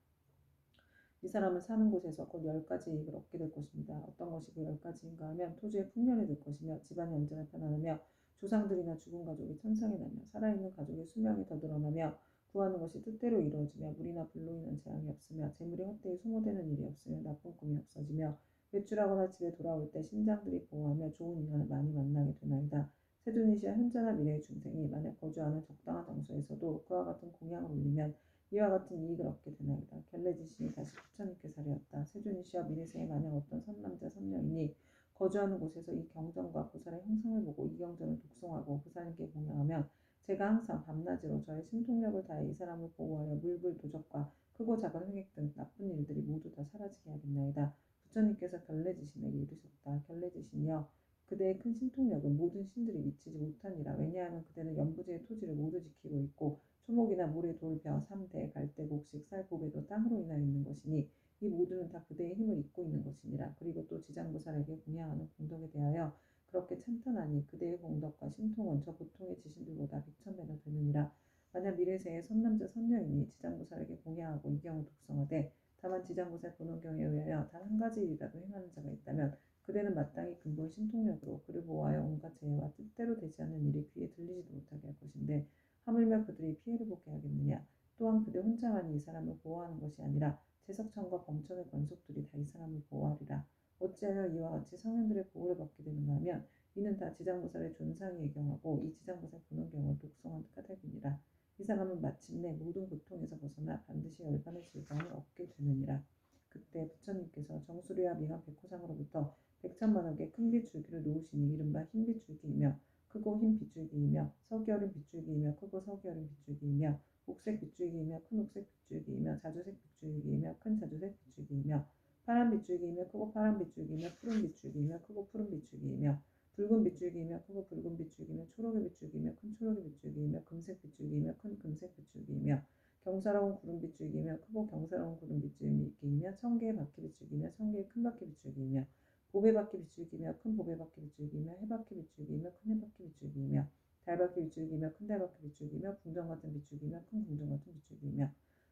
이 사람은 사는 곳에서 곧 10가지 이익을 얻게 될 것입니다. 어떤 것이 그 10가지인가 하면 토지의 풍년이 될 것이며 집안이 언제나 편안하며 조상들이나 죽은 가족이 천상에 나며 살아있는 가족의 수명이 더 늘어나며 구하는 것이 뜻대로 이루어지며 물이나 불로 인한 재앙이 없으며 재물이 헛되이 소모되는 일이 없으며 나쁜 꿈이 없어지며 외출하거나 집에 돌아올 때 신장들이 보호하며 좋은 인연을 많이 만나게 되나이다. 세존이시여 현재나 미래의 중생이 만약 거주하는 적당한 장소에서도 그와 같은 공양을 올리면 이와 같은 이익을 얻게 되나이다. 결례지신이 다시 부처님께 사려었다. 세존이시여 미래생에 만약 어떤 선남자 선녀이니 거주하는 곳에서 이 경전과 보살의 형상을 보고 이 경전을 독송하고 보살님께 공양하면 제가 항상 밤낮으로 저의 신통력을 다해 이 사람을 보호하여 물불 도적과 크고 작은 횡액 등 나쁜 일들이 모두 다 사라지게 하겠나이다. 부처님께서 결례지신에게 이르셨다. 결례지신이여 그대의 큰 신통력은 모든 신들이 미치지 못하니라. 왜냐하면 그대는 연부지의 토지를 모두 지키고 있고 초목이나 모래, 돌, 벼, 삼대, 갈대, 곡식, 쌀, 보배도 땅으로 인하여 있는 것이니 이 모두는 다 그대의 힘을 잇고 있는 것이니라. 그리고 또 지장보살에게 공양하는 공덕에 대하여 그렇게 찬탄하니 그대의 공덕과 신통은 저 보통의 지신들보다 백천배나 되느니라. 만약 미래세의 선남자 선녀이니 지장보살에게 공양하고 이 경을 독성하되 다만 지장보살 본원경에 의하여 단 한 가지 일이라도 행하는 자가 있다면 그대는 마땅히 근본 신통력으로 그를 보호하여 온갖 재해와 뜻대로 되지 않는 일이 귀에 들리지도 못하게 할 것인데 하물며 그들이 피해를 보게 하겠느냐. 또한 그대 혼자만이 이 사람을 보호하는 것이 아니라 제석천과 범천의 권속들이 다 이 사람을 보호하리라. 어찌하여 이와 같이 성현들의 보호를 받게 되는가 하면 이는 다 지장보살의 존상이 예경하고 이 지장보살 본원경을 독송한 까닭이니라. 이 사람은 마침내 모든 고통에서 벗어나 반드시 열반의 즐거움을 얻게 되느니라. 그때 부처님께서 정수리와 미간 백호상으로부터 100천만억의 큰 빛줄기를 놓으시니 이른바 흰 빛줄기이며 크고 흰 빗줄기이며 석이 어린 빗줄기이며 크고 석이 어린 빗줄기이며 옥색 빗줄기이며 큰 옥색 빗줄기이며 자주색 빗줄기이며 큰 자주색 빗줄기이며 파란 빗줄기이며 크고 파란 빗줄기이며 푸른 빗줄기이며 크고 푸른 빗줄기이며 붉은 빗줄기이며 크고 붉은 빗줄기이며 초록의 빗줄기이며 큰 초록의 빗줄기이며 금색 빗줄기이며 큰 금색 빗줄기이며 경사로운 구름 빗줄기이며 크고 경사로운 구름 빗줄기이며 천개의 바퀴 빗줄기이며 천개의 큰 바퀴 빗줄기이며 보배바퀴 빗줄기이며 큰 보배바퀴 빗줄기이며 해바퀴 빗줄기이며 큰 해바퀴 빗줄기이며 달바퀴 빗줄기이며 큰 달바퀴 빗줄기이며 궁정 같은 빗줄기이며 큰 궁정 같은 빗줄기이며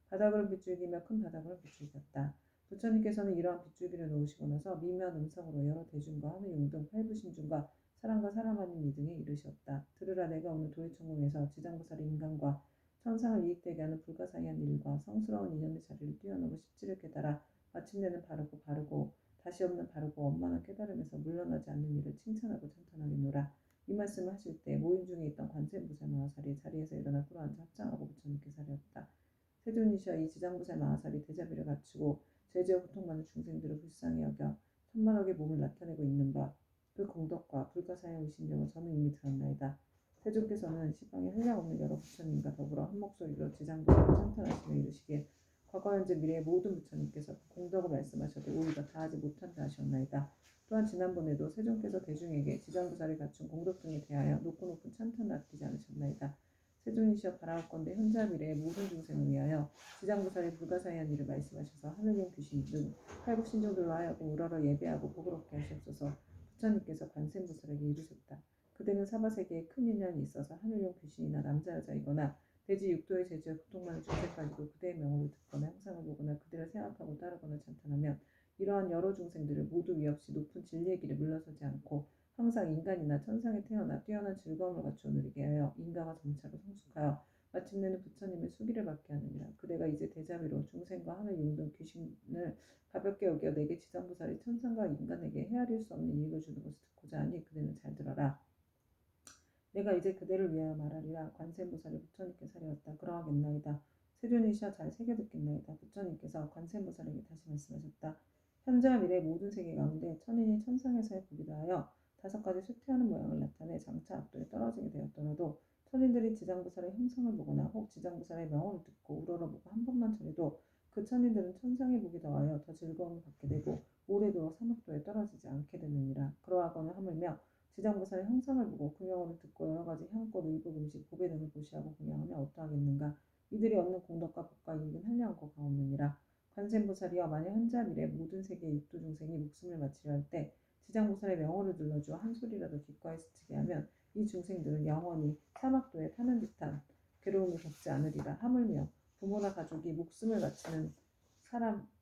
바다구름 빗줄기이며 큰 바다구름 빗줄기였다. 부처님께서는 이러한 빗줄기를 놓으시고 나서 미묘한 음성으로 여러 대중과 하늘용 등 8부신중과 사람과 사람 하는 이등에 이르시었다. 들으라 내가 오늘 도회천궁에서 지장부살이 인간과 천상을 이익되게 하는 불가사의한 일과 성스러운 인연의 자리를 뛰어넘어 십지를 깨달아 마침내는 바르고 다시 없는 바르고 원만한 깨달음에서 물러나지 않는 일을 칭찬하고 찬탄하겠노라. 이 말씀을 하실 때 모임 중에 있던 관세음보살 마하살이 자리에서 일어나 꿇어앉아 합장하고 부처님께 사리었다. 세존이시여 이 지장보살 마하살이 대자비를 갖추고 죄지어 고통받는 중생들을 불쌍히 여겨 천만억의 몸을 나타내고 있는 바 그 공덕과 불가사의 의심경을 저는 이미 들었나이다. 세존께서는 시방에 한량없는 여러 부처님과 더불어 한 목소리로 지장보살을 찬탄하시며 이르시길 과거 현재 미래의 모든 부처님께서 그 공덕을 말씀하셔도 우리가 다하지 못한다 하셨나이다. 또한 지난번에도 세존께서 대중에게 지장보살이 갖춘 공덕 등에 대하여 높은 찬탄을 아끼지 않으셨나이다. 세존이시여 바라옵건대 현자 미래의 모든 중생을 위하여 지장보살이 불가사의한 일을 말씀하셔서 하늘용 귀신 등 팔굽신종들로 하여금 우러러 예배하고 복을 얻게 하시옵소서. 부처님께서 관세음보살에게 이르셨다. 그대는 사바세계에 큰 인연이 있어서 하늘용 귀신이나 남자 여자이거나 대지 육도의 제지어 고통받는 중생까지도 그대의 명호를 듣거나 형상을 보거나 그대를 생각하고 따르거나 찬탄하면 이러한 여러 중생들을 모두 위없이 높은 진리의 길에 물러서지 않고 항상 인간이나 천상에 태어나 뛰어난 즐거움을 갖추어 누리게 하여 인가와 정차로 성숙하여 마침내는 부처님의 수기를 받게 하느니라. 그대가 이제 대자비로 중생과 하늘 용등 귀신을 가볍게 여겨 내게 지장보살이 천상과 인간에게 헤아릴 수 없는 이익을 주는 것을 듣고자 하니 그대는 잘 들어라. 내가 이제 그대를 위하여 말하리라. 관세음보살이 부처님께 사리었다. 그러하겠나이다. 세존이시여 잘 새겨듣겠나이다. 부처님께서 관세음보살에게 다시 말씀하셨다. 현재와 미래의 모든 세계 가운데 천인이 천상에서의 복이 다하여 5가지 쇠퇴하는 모양을 나타내 장차 악도에 떨어지게 되었더라도 천인들이 지장보살의 형상을 보거나 혹 지장보살의 명호를 듣고 우러러보고 한 번만 전해도 그 천인들은 천상의 복이 더하여 더 즐거움을 받게 되고 오래도록 사막도에 떨어지지 않게 되느니라. 그러하거나 하물며 지장보살의 형상을 보고 그 명호를 듣고 여러가지 향꽃, 의복, 음식, 보배 등을 보시하고 공양하면 어떠하겠는가. 이들이 얻는 공덕과 복과 이익은 한량코 가없느니라. 관세음보살이여 만약 현자 미래 모든 세계의 육도 중생이 목숨을 마치려 할 때 지장보살의 명호를 눌러주어 한 소리라도 기꺼이 스치게 하면 이 중생들은 영원히 사막도에 타는 듯한 괴로움을 겪지 않으리라. 하물며 부모나 가족이 목숨을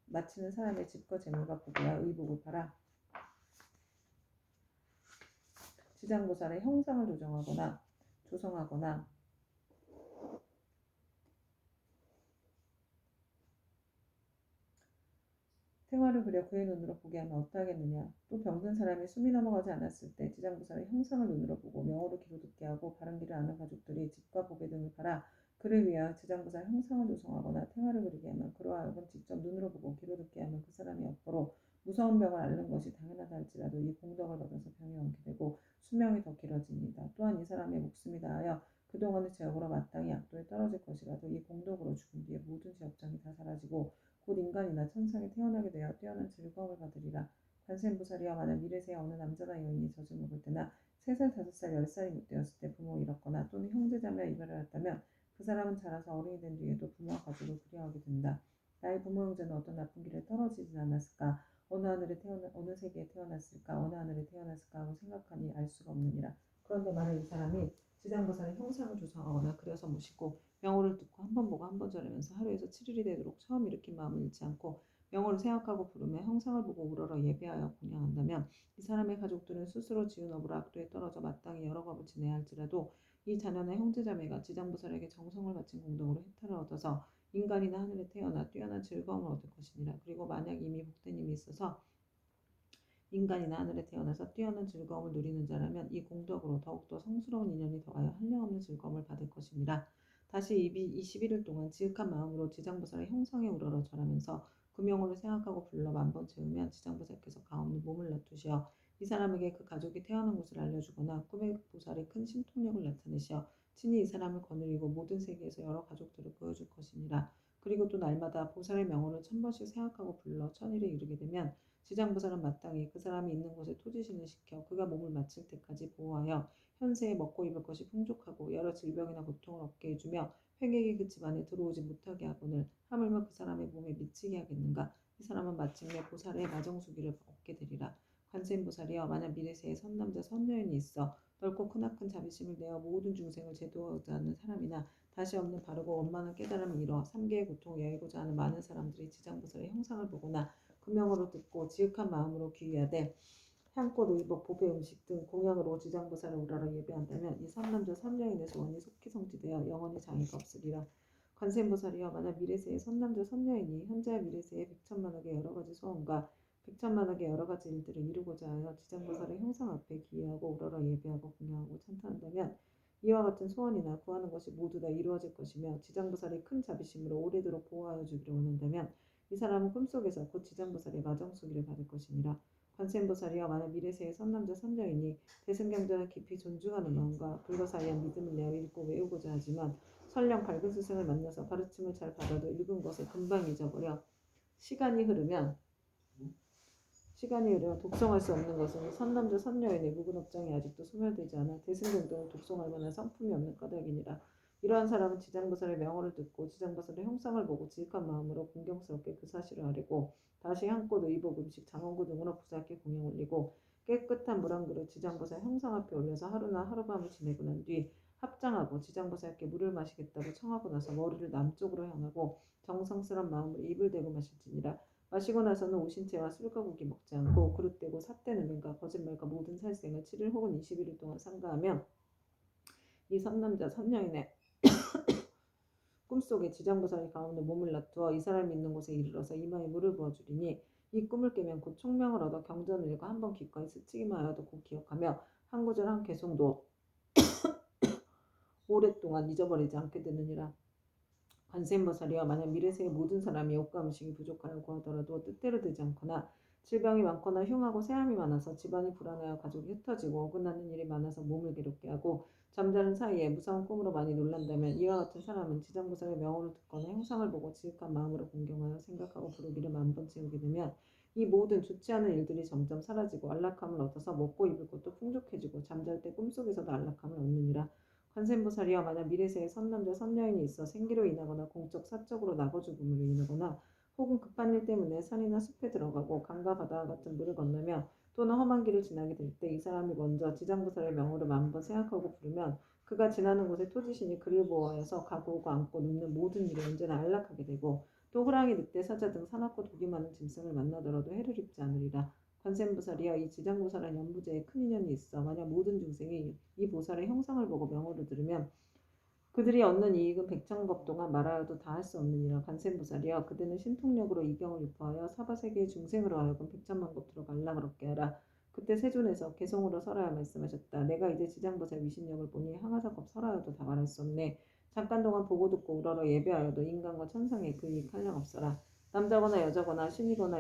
마치는 사람의 집과 재물과 보배와 의복을 팔아 지장보살의 형상을 조성하거나 생활을 그려 그의 눈으로 보게 하면 어떠하겠느냐. 또 병든 사람이 숨이 넘어가지 않았을 때 지장보살의 형상을 눈으로 보고 명호로 귀로 듣게 하고 바른 길을 아는 가족들이 집과 보배 등을 팔아 그를 위하여 지장보살 형상을 조성하거나 태화를 그리게 하면 그러하여금 직접 눈으로 보고 귀로 듣게 하면 그 사람이 역보로 무서운 병을 앓는 것이 당연하다 할지라도 이 공덕을 받아서 병이 옮게 되고 수명이 더 길어집니다. 또한 이 사람의 목숨이 다하여 그동안의 죄업으로 마땅히 악도에 떨어질 것이라도 이 공덕으로 죽은 뒤에 모든 죄업장이 다 사라지고 곧 인간이나 천상에 태어나게 되어 뛰어난 즐거움을 받으리라. 관세음보살이여 만약 미래세에 어느 남자나 여인이 젖을 먹을 때나 3살, 5살, 10살이 못 되었을 때 부모를 잃었거나 또는 형제자매와 이별을 했다면 그 사람은 자라서 어른이 된 뒤에도 부모와 가족을 그리워하게 된다. 나의 부모 형제는 어떤 나쁜 길에 떨어지진 않았을까? 어느 세계에 태어났을까? 어느 하늘에 태어났을까? 하고 생각하니 알 수가 없느니라. 그런데 만약 이 사람이 지장보살의 형상을 조성하거나 그려서 모시고 명호를 듣고 한 번 보고 한 번 전하면서 하루에서 7일이 되도록 처음 일으킨 마음을 잃지 않고 명호를 생각하고 부르며 형상을 보고 우러러 예배하여 공양한다면 이 사람의 가족들은 스스로 지은 업으로 악도에 떨어져 마땅히 여러 겁을 지내야 할지라도 이 자녀나 형제자매가 지장보살에게 정성을 바친 공덕으로 혜택을 얻어서 인간이나 하늘에 태어나 뛰어난 즐거움을 얻을 것이니라. 그리고 만약 이미 복된 힘이 있어서 인간이나 하늘에 태어나서 뛰어난 즐거움을 누리는 자라면 이 공덕으로 더욱더 성스러운 인연이 더하여 한량없는 즐거움을 받을 것입니다. 다시 21일 동안 지극한 마음으로 지장보살의 형상에 우러러 절하면서 그 명호를 생각하고 불러 만번 채우면 지장보살께서 가없는 몸을 놔두시어 이 사람에게 그 가족이 태어난 곳을 알려주거나 꿈의 보살이 큰 신통력을 나타내시어 친히 이 사람을 거느리고 모든 세계에서 여러 가족들을 보여줄 것이니라. 그리고 또 날마다 보살의 명호를 1000번씩 생각하고 불러 천일에 이르게 되면 지장보살은 마땅히 그 사람이 있는 곳에 토지신을 시켜 그가 몸을 마칠 때까지 보호하여 현세에 먹고 입을 것이 풍족하고 여러 질병이나 고통을 얻게 해주며 횡액이 그 집안에 들어오지 못하게 하거늘 하물며 그 사람의 몸에 미치게 하겠는가. 이 사람은 마침내 보살의 마정수기를 얻게 되리라. 관세음보살이여 만약 미래세에 선남자 선여인이 있어 넓고 크나큰 자비심을 내어 모든 중생을 제도하고자 하는 사람이나 다시 없는 바르고 원만한 깨달음을 이뤄 3계의 고통을 여의고자 하는 많은 사람들이 지장보살의 형상을 보거나 그 명호로 듣고 지극한 마음으로 귀의하되 향꽃, 의복, 보배, 음식 등 공양으로 지장보살을 우러러 예배한다면 이 삼남자 삼여인의 소원이 속히 성취되어 영원히 장애가 없으리라. 관세음보살이여 만약 미래세의 선남자 선여인이 현재와 미래세의 백천만억의 여러가지 소원과 백천만억의 여러가지 일들을 이루고자 하여 지장보살의 형상 앞에 기여하고 우러러 예배하고 공양하고 찬탄한다면 이와 같은 소원이나 구하는 것이 모두 다 이루어질 것이며 지장보살의 큰 자비심으로 오래도록 보호하여 주기를 원한다면 이 사람은 꿈속에서 곧 지장보살의 마정수기를 받을 것이니라. 관세음보살이여 만약 미래세의 선남자 선여인이 대승경전을 깊이 존중하는 마음과 불가사의한 믿음을 내어 읽고 외우고자 하지만 설령 밝은 스승을 만나서 가르침을 잘 받아도 읽은 것을 금방 잊어버려 시간이 흐르면 독송할 수 없는 것은 선남자 선여인의 묵은 업장이 아직도 소멸되지 않아 대승경전을 독송할 만한 성품이 없는 까닭이니라. 이러한 사람은 지장보살의 명호를 듣고 지장보살의 형상을 보고 지극한 마음으로 공경스럽게 그 사실을 아뢰고 다시 향꽃, 의복, 음식, 장원구 등으로 보살께 공양 올리고 깨끗한 물 한 그릇 지장보살 형상 앞에 올려서 하루나 하룻밤을 지내고 난 뒤 합장하고 지장보살께 물을 마시겠다고 청하고 나서 머리를 남쪽으로 향하고 정성스런 마음으로 입을 대고 마실지니라. 마시고 나서는 오신채와 술과 고기 먹지 않고 그릇되고 삿된 음행과 거짓말과 모든 살생을 7일 혹은 21일 동안 삼가하며 이 선남자 선여인의 꿈속에 지장보살이 가운데 몸을 놔두어 이 사람이 있는 곳에 이르러서 이마에 물을 부어주리니 이 꿈을 깨면 곧 총명을 얻어 경전을 읽어 한번 기꺼이 스치기만 하여도 곧 기억하며 한 구절 한 개송도 오랫동안 잊어버리지 않게 되느니라. 관세음보살이여 만약 미래세의 모든 사람이 옷과 음식이 부족하여 구하더라도 뜻대로 되지 않거나 질병이 많거나 흉하고 세함이 많아서 집안이 불안하여 가족이 흩어지고 어긋나는 일이 많아서 몸을 괴롭게 하고 잠자는 사이에 무서운 꿈으로 많이 놀란다면 이와 같은 사람은 지장보살의 명호를 듣거나 형상을 보고 지극한 마음으로 공경하여 생각하고 부르기를 만번 채우게 되면 이 모든 좋지 않은 일들이 점점 사라지고 안락함을 얻어서 먹고 입을 것도 풍족해지고 잠잘 때 꿈속에서도 안락함을 얻느니라. 관세음보살이여 만약 미래세에 선남자 선여인이 있어 생기로 인하거나 공적 사적으로 낙어 죽음으로 인하거나 혹은 급한 일 때문에 산이나 숲에 들어가고 강과 바다와 같은 물을 건너며 또는 험한 길을 지나게 될 때 이 사람이 먼저 지장보살의 명호를 만번 생각하고 부르면 그가 지나는 곳에 토지신이 그를 보호하여서 가고 오고 앉고 눕는 모든 일이 언제나 안락하게 되고 또 호랑이, 늑대, 사자 등 사납고 독이 많은 짐승을 만나더라도 해를 입지 않으리라. 관세음보살이여 이 지장보살은 연부제에 큰 인연이 있어 만약 모든 중생이 이 보살의 형상을 보고 명호를 들으면 그들이 얻는 이익은 백천법 동안 말하여도 다할 수 없느니라. 관세음보살이여 그대는 신통력으로 이경을 유포하여 사바세계의 중생으로 하여금 백천만법토록 안락을 얻게 하라. 그때 세존에서 개성으로 설하여 말씀하셨다. 내가 이제 지장보살 위신력을 보니 항아사겁 설하여도 다 말할 수 없네. 잠깐 동안 보고 듣고 우러러 예배하여도 인간과 천상에 그 이익 한량 없어라. 남자거나 여자거나 신이거나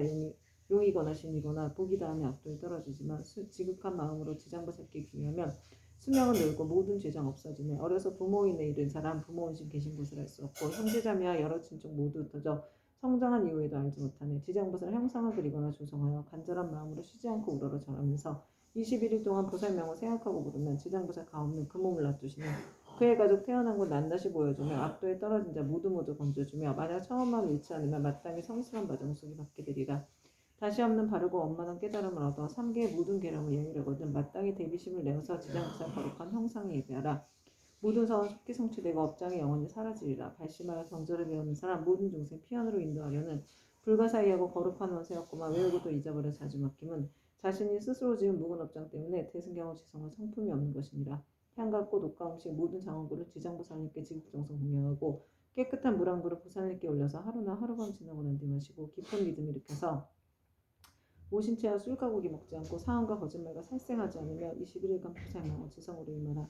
용이거나 신이거나 복이 다음에 압도에 떨어지지만 지극한 마음으로 지장보살께 기하면 수명은 늘고 모든 죄장 없어지네. 어려서 부모인에 이른 사람 부모원신 계신 곳을 알 수 없고 형제자매와 여러 친족 모두 흩어져 성장한 이후에도 알지 못하네. 지장보살 형상을 그리거나 조성하여 간절한 마음으로 쉬지 않고 우러러 절하면서 21일 동안 보살명을 생각하고 부르면 지장보살 가없는 그 몸을 놔두시네. 그의 가족 태어난 곳 낱낱이 보여주며 압도에 떨어진 자 모두 건져주며 만약 처음만 잃지 않으면 마땅히 성실한 마정수기 받게 되리라. 다시 없는 바르고 원만한 깨달음을 얻어 3개의 모든 계령을 예의하거든 마땅히 대비심을 내어서 지장보살 거룩한 형상에 예배하라. 모든 사원 속기 성취되고 업장이 영원히 사라지리라. 발심하여 경전을 배우는 사람 모든 중생 피안으로 인도하려는 불가사의하고 거룩한 원세였구만 외우고도 잊어버려 자주 맡김은 자신이 스스로 지은 묵은 업장 때문에 대승경을 지성할 성품이 없는 것이니라. 향과 꽃, 옷과 음식 모든 장원구를 지장보살님께 지극정성 공양하고 깨끗한 물 한 그릇 보살님께 올려서 하루나 하룻밤 지나고 난 뒤 마시고 깊은 믿음 일으켜서 오신채와 술과 고기 먹지 않고 사언과 거짓말과 살생하지 않으며 21일간 보살명을 지성으로 임하라.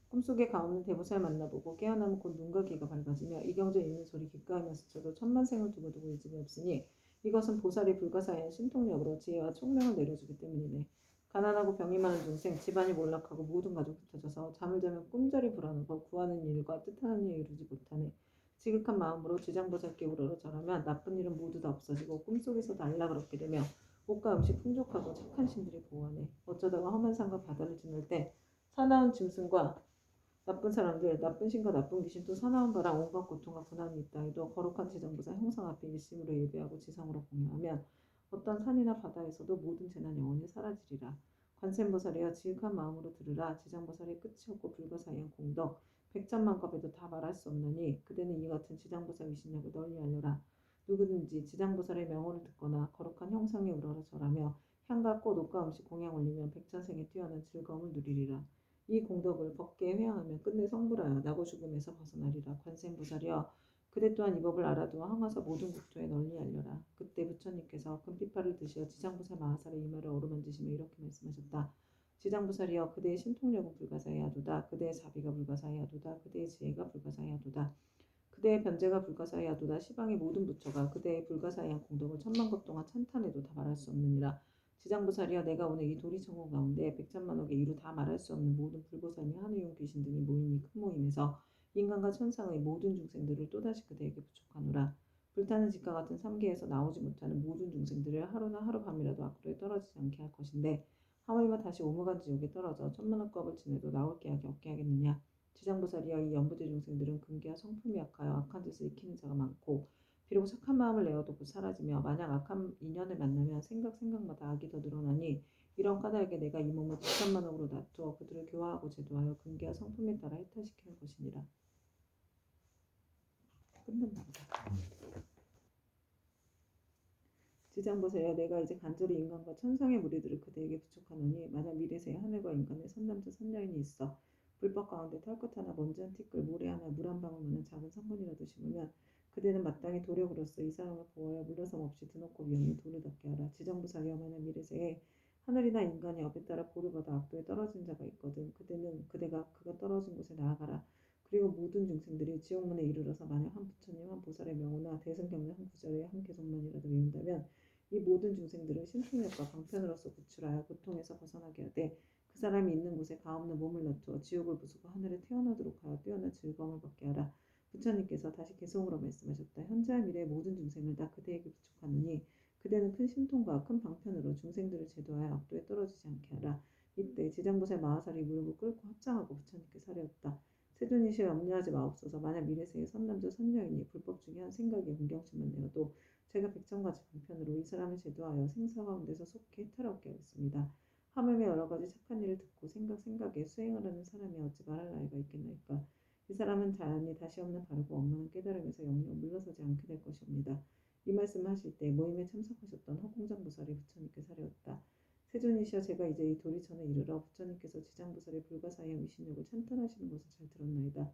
꿈속에 가없는 대보살 만나보고 깨어나면 곧 눈과 귀가 밝아지며 이경전 읽는 소리 귓가하며 스쳐도 천만생을 두고두고 잊음이 없으니 이것은 보살이 불가사의한 신통력으로 지혜와 총명을 내려주기 때문이네. 가난하고 병이 많은 중생 집안이 몰락하고 모든 가족이 흩어져서 잠을 자면 꿈자리 불안하고 구하는 일과 뜻하는 일을 이루지 못하네. 지극한 마음으로 지장보살께 우러러 절하면 나쁜 일은 모두 다 없어지고 꿈속에서도 안락을 얻게 되며 옷과 음식 풍족하고 착한 신들이 보호하네. 어쩌다가 험한 산과 바다를 지날 때 사나운 짐승과 나쁜 사람들, 나쁜 신과 나쁜 귀신 또 사나운 바람 온갖 고통과 고난이 있다 해도 거룩한 지장보살 형상 앞에 일심으로 예배하고 지성으로 공양하면 어떤 산이나 바다에서도 모든 재난 영원히 사라지리라. 관세음보살이여 지극한 마음으로 들으라. 지장보살의 끝이 없고 불가사의한 공덕 백천만겁에도 다 말할 수 없나니 그대는 이 같은 지장보살 위신력을 널리 알려라. 누구든지 지장보살의 명호를 듣거나 거룩한 형상에 우러러 절하며 향과 꽃, 옷과 음식 공양 올리면 백차생에 뛰어난 즐거움을 누리리라. 이 공덕을 법계에 회항하면 끝내 성불하여 나고 죽음에서 벗어나리라. 관세음보살이여 그대 또한 이 법을 알아두어 항화사 모든 국토에 널리 알려라. 그때 부처님께서 금피파를 드시어 지장보살 마하살의 이마를 어루만지시며 이렇게 말씀하셨다. 지장보살이여 그대의 신통력은 불가사의하도다. 그대의 자비가 불가사의하도다. 그대의 지혜가 불가사의하도다. 그대의 변제가 불가사의하도다. 시방의 모든 부처가 그대의 불가사의한 공덕을 천만급 동안 찬탄해도 다 말할 수 없느니라. 지장보살이여 내가 오늘 이 도리천공 가운데 백천만억의 이루 다 말할 수 없는 모든 불보살미 하늘용 귀신 등이 모인 이 큰 모임에서 인간과 천상의 모든 중생들을 또다시 그대에게 부축하노라. 불타는 집과 같은 삼계에서 나오지 못하는 모든 중생들을 하루나 하루밤이라도 앞으로에 떨어지지 않게 할 것인데 하물며 다시 오무간 지옥에 떨어져 천만억겁을 지내도 나올 계약이 없게 하겠느냐. 지장보살이여 이 연부제 중생들은 근기와 성품이 약하여 악한 짓을 익히는 자가 많고 비록 착한 마음을 내어도 곧 사라지며 만약 악한 인연을 만나면 생각마다 악이 더 늘어나니 이런 까닭에 내가 이 몸을 백천만억으로 놔두어 그들을 교화하고 제도하여 근기와 성품에 따라 해탈시키는 것이니라. 끝났나 보다. 지장보살이여 내가 이제 간절히 인간과 천상의 무리들을 그대에게 부축하노니 만약 미래세에 하늘과 인간의 선남자 선여인이 있어 불법 가운데 털끝 하나 먼지 한 티끌 모래 하나 물 한 방울만한 작은 성분이라도 심으면 그대는 마땅히 도력으로서 이 사람을 보호하여 물러섬 없이 드높고 위험히 돌을 닦게 하라. 지장보살이여 만약 미래세에 하늘이나 인간이 업에 따라 보를 받아 악도에 떨어진 자가 있거든 그대는 그가 떨어진 곳에 나아가라. 그리고 모든 중생들이 지옥문에 이르러서 만약 한 부처님 한 보살의 명호나 대승경의 한 구절의 한 개송만이라도 외운다면 이 모든 중생들을 신통력과 방편으로서 구출하여 고통에서 벗어나게 하되 그 사람이 있는 곳에 가없는 몸을 놔두어 지옥을 부수고 하늘에 태어나도록 하여 뛰어난 즐거움을 받게 하라. 부처님께서 다시 개송으로 말씀하셨다. 현재와 미래의 모든 중생을 다 그대에게 부축하노니 그대는 큰 신통과 큰 방편으로 중생들을 제도하여 악도에 떨어지지 않게 하라. 이때 지장보살 마하살이 무릎을 꿇고 합장하고 부처님께 사려었다. 세존이시여 염려하지 마옵소서. 만약 미래세의 선남자 선녀이니 불법 중에 한 생각에 공경심만 내어도 제가 백천가지 방편으로 이 사람을 제도하여 생사 가운데서 속히 해탈하게 하겠습니다. 하물며 여러 가지 착한 일을 듣고 생각에 수행을 하는 사람이 어찌 말할 나이가 있겠나이까. 이 사람은 자연히 다시 없는 바르고 원만한 깨달음에서 영영 물러서지 않게 될 것이옵니다. 이 말씀을 하실 때 모임에 참석하셨던 허공장보살이 부처님께 사려었다. 세존이시여 제가 이제 이 도리천에 이르러 부처님께서 지장보살의 불가사의한 위신력을 찬탄하시는 것을 잘 들었나이다.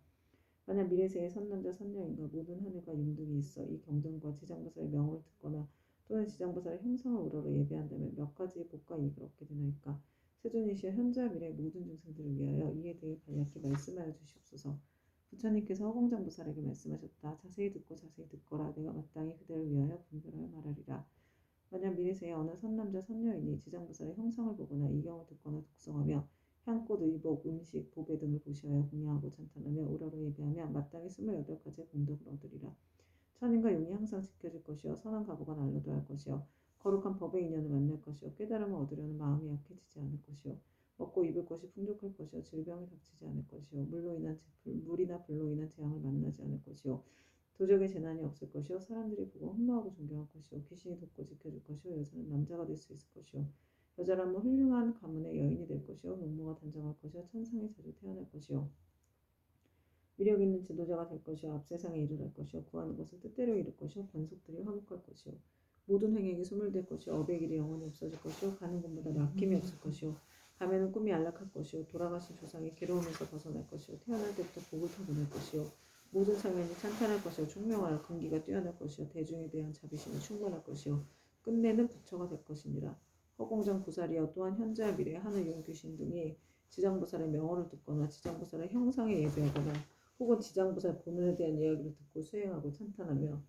만약 미래세의 선남자 선녀인가 모든 하늘과 윤등이 있어 이 경전과 지장보살의 명호를 듣거나 또는 지장보살의 형상을 우러러 예배한다면 몇 가지의 복과 이익을 얻게 되나이까. 세존이시여 현재와 미래의 모든 중생들을 위하여 이에 대해 간략히 말씀하여 주시옵소서. 부처님께서 허공장보살에게 말씀하셨다. 자세히 듣거라. 내가 마땅히 그대를 위하여 분별하여 말하리라. 만약 미래세에 어느 선남자 선녀인이 지장보살의 형상을 보거나 이경을 듣거나 독성하며 향꽃, 의복, 음식, 보배 등을 보시하여 공양하고 찬탄하며 우러러 예배하면 마땅히 28가지의 공덕을 얻으리라. 천인과 용이 항상 지켜질 것이요 선한 각오가 난로도 할 것이요 거룩한 법의 인연을 만날 것이요 깨달음을 얻으려는 마음이 약해지지 않을 것이요 먹고 입을 것이 풍족할 것이요 질병이 닥치지 않을 것이요 물이나 불로 인한 재앙을 만나지 않을 것이요 도적의 재난이 없을 것이요 사람들이 보고 흠모하고 존경할 것이요 귀신이 돕고 지켜줄 것이요 여자는 남자가 될 수 있을 것이요 여자라면 훌륭한 가문의 여인이 될 것이요 농모가 단정할 것이요 천상에 자주 태어날 것이요 위력 있는 지도자가 될 것이요 앞세상에 이르를 것이요 구하는 것을 뜻대로 이룰 것이요 권속들이 화목할 것이요 모든 행액이 소멸될 것이요 업의 길이 영원히 없어질 것이요 가는 곳마다 막힘이 없을 것이요 가면은 꿈이 안락할 것이요 돌아가신 조상이 괴로움에서 벗어날 것이요 태어날 때부터 복을 타고날 것이요 모든 사면이 찬탄할 것이요 총명하여 근기가 뛰어날 것이요 대중에 대한 자비심이 충만할 것이요 끝내는 부처가 될 것이니라. 허공장 보살이여 또한 현재와 미래의 하늘 용귀신 등이 지장보살의 명호를 듣거나 지장보살의 형상에 예배하거나 혹은 지장보살 본원에 대한 이야기를 듣고 수행하고 찬탄하며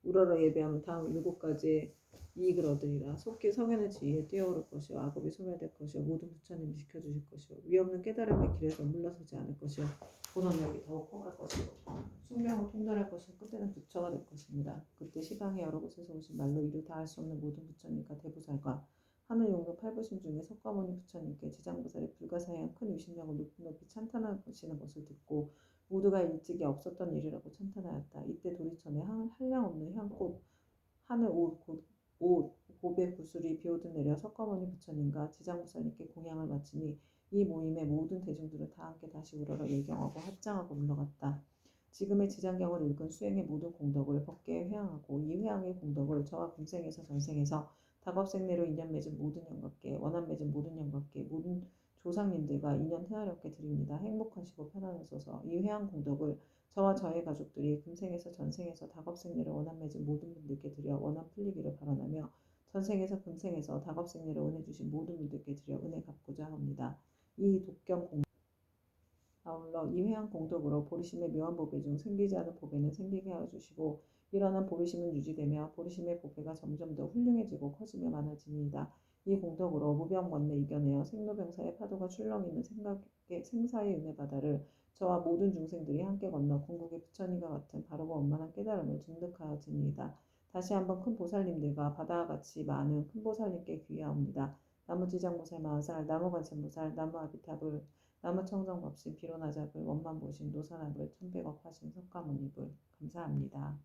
우러러 예배하면 다음 7가지의 이익을 얻으리라. 속히 성현의 지위에 뛰어오를 것이요 악업이 소멸될 것이요 모든 부처님이 지켜주실 것이요 위없는 깨달음의 길에서 물러서지 않을 것이요 본원력이 더욱 커갈 것이요 숙명을 통달할 것이요 끝에는 부처가 될 것입니다. 그때 시방의 여러 곳에서 오신 말로 이루 다 할 수 없는 모든 부처님과 대보살과 하늘 용도 8부신 중에 석가모니 부처님께 지장보살의 불가사의한 큰 위신력을 높이 찬탄하시는 것을 듣고 모두가 일찍이 없었던 일이라고 찬탄하였다. 이때 도리천에 한량없는 향꽃, 하늘 옷, 보배 구슬이 비오듯 내려 석가모니 부처님과 지장보살님께 공양을 마치니 이 모임의 모든 대중들은 다 함께 다시 우러러 예경하고 합장하고 물러갔다. 지금의 지장경을 읽은 수행의 모든 공덕을 법계에 회항하고 이 회항의 공덕을 저와 금생에서 전생에서 닭업생내로 인연 맺은 모든 영광께 원한 맺은 모든 영광께 모든 조상님들과 인연 헤아렵게 드립니다. 행복하시고 편안하소서. 이 회한 공덕을 저와 저의 가족들이 금생에서 전생에서 닭업생내를 원한 맺은 모든 분들께 드려 원한 풀리기를 바라며 전생에서 금생에서 닭업생내를 원해 주신 모든 분들께 드려 은혜 갚고자 합니다. 이 독경 공 아울러 이 회한 공덕으로 보리심의 묘한 보배 중 생기지 않은 보배는 생기게 하여 주시고 일어난 보리심은 유지되며 보리심의 보배가 점점 더 훌륭해지고 커지며 많아집니다. 이 공덕으로 무병원내 이겨내어 생로병사의 파도가 출렁이는 생사의 은혜 바다를 저와 모든 중생들이 함께 건너 궁극의 부처님과 같은 바르고 원만한 깨달음을 증득하여지니이다. 다시 한번 큰 보살님들과 바다와 같이 많은 큰 보살님께 귀하옵니다. 나무지장보살 마하살, 나무관세음보살, 나무아비타불, 나무청정법신, 비로나잡을, 원만보신, 노선합을, 천백억 화신, 석가모니불 감사합니다.